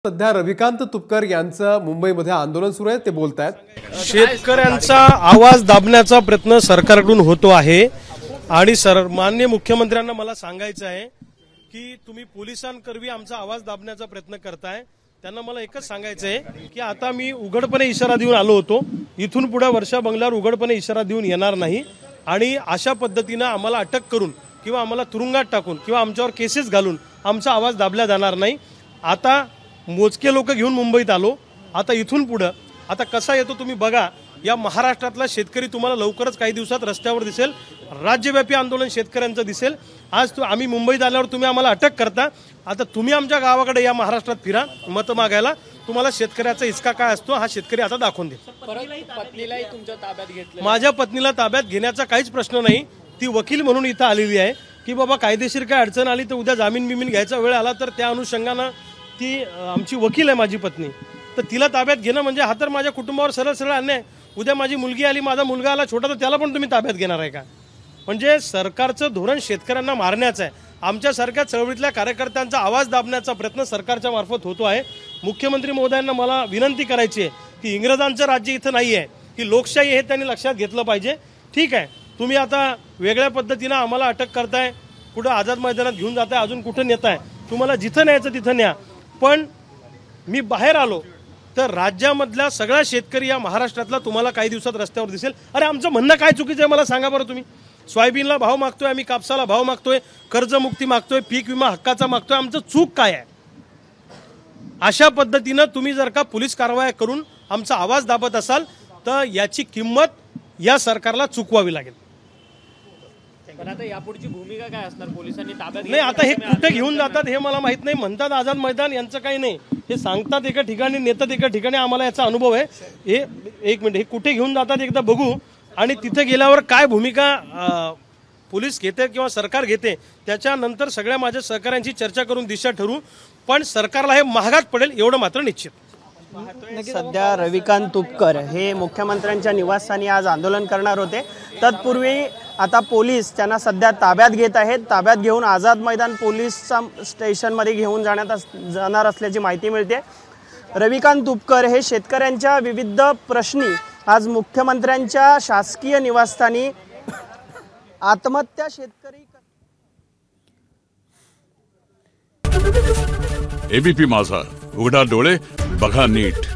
सध्या रविकांत तुपकर यांचं मुंबईमध्ये आंदोलन सुरू आहे, ते बोलतायत। शेतकऱ्यांचा आवाज दाबण्याचा प्रयत्न सरकारकडून होतो आहे आणि माननीय मुख्यमंत्र्यांना मला सांगायचं आहे की तुम्ही पोलिसांकरवी आमचा आवाज दाबण्याचा प्रयत्न करताय। त्यांना मला एकच सांगायचं आहे की आता मी उघडपणे इशारा देऊन आलो होतो, इथून पुढे वर्षा बंगल्यावर उघडपणे इशारा देऊन येणार नाही आणि अशा पद्धतीने आम्हाला अटक करून किंवा आम्हाला तुरुंगात टाकून किंवा आमच्यावर केसेस घालून आमचा आवाज दाबला जाणार नाही। आता मोजके लोक घेऊन मुंबईत आलो, आता इथून पुढे आता कसा येतो तुम्ही बघा। या महाराष्ट्रातला शेतकरी तुम्हाला लवकरच काही दिवसात रस्त्यावर दिसेल, राज्यव्यापी आंदोलन शेतकऱ्यांचं दिसेल। आज आम्ही मुंबईत आल्यावर तुम्ही आम्हाला अटक करता, आता तुम्ही आमच्या गावाकडे या महाराष्ट्रात फिरा मत मागायला, तुम्हाला शेतकऱ्याचा हिसका काय असतो हा शेतकरी आता दाखवून दे। पत्नीलाही तुमच्या ताब्यात घेतलं? माझ्या पत्नीला ताब्यात घेण्याचा काहीच प्रश्न नाही, ती वकील म्हणून इथं आलेली आहे की बाबा कायदेशीर काय अडचण आली तर उद्या जामीन बिमीन घ्यायचा वेळ आला तर त्या अनुषंगानं ती आमची वकील आहे माझी पत्नी, तर तिला ताब्यात घेणं म्हणजे हा तर माझ्या कुटुंबावर सरळ सरळ अन्याय। उद्या माझी मुलगी आली, माझा मुलगा आला छोटा, तर त्याला पण तुम्ही ताब्यात घेणार आहे का? म्हणजे सरकारचं धोरण शेतकऱ्यांना मारण्याचं आहे। आमच्यासारख्या चळवळीतल्या कार्यकर्त्यांचा आवाज दाबण्याचा प्रयत्न सरकारच्या मार्फत होतो आहे। मुख्यमंत्री महोदयांना मला विनंती करायची आहे की इंग्रजांचं राज्य इथं नाही आहे, की लोकशाही हे त्यांनी लक्षात घेतलं पाहिजे। ठीक आहे, तुम्ही आता वेगळ्या पद्धतीनं आम्हाला अटक करताय, कुठं आझाद मैदानात घेऊन जाताय, अजून कुठं नेताय, तुम्हाला जिथं न्यायचं तिथं न्या। पण मी बाहेर आलो तर राज्यामधला सगळा शेतकरी या महाराष्ट्रातला तुम्हाला काही दिवसात रस्त्यावर दिसेल। अरे आमचं म्हणणं काय चुकीचं आहे मला सांगा बरं तुम्ही? सोयाबीनला भाव मागतोय आम्ही, कापसाला भाव मागतोय, कर्जमुक्ती मागतोय, पीक विमा हक्काचा मागतोय, आमचं चूक काय आहे? अशा पद्धतीनं तुम्ही जर का पोलीस कारवाई करून आमचा आवाज दाबत असाल तर याची किंमत या सरकारला चुकवावी लागेल। पण आता यापुढची भूमिका काय असणार? पोलिसांनी ताब्यात नाही, आता हे कुठे घेऊन जातात हे मला माहित नाही। म्हणतात आझाद मैदान, यांचं काही नाही, हे सांगतात एका ठिकाणी नेतात एका ठिकाणी, आम्हाला याचा अनुभव आहे। हे एक मिनिट, हे कुठे घेऊन जातात एकदा बघू आणि तिथे गेल्यावर काय भूमिका पोलीस घेते किंवा सरकार घेते त्याच्यानंतर सगळ्या माझ्या सहकाऱ्यांची चर्चा करून दिशा ठरवू। पण सरकारला हे महागात पडेल एवढं मात्र निश्चित। सध्या रविकांत तुपकर हे मुख्यमंत्र्यांच्या निवासस्थानी आज आंदोलन करणार होते, तत्पूर्वी आता पोलीस त्यांना सध्या ताब्यात घेत आहेत। ताब्यात घेऊन आझाद मैदान पोलीस स्टेशनमध्ये घेऊन जाणार असल्याची माहिती मिळते। रविकांत तुपकर हे शेतकऱ्यांच्या विविध प्रश्नी आज मुख्यमंत्र्यांच्या शासकीय निवासस्थानी आत्महत्या शेतकरी एबीपी माझा, उघडा डोळे बघा नीट।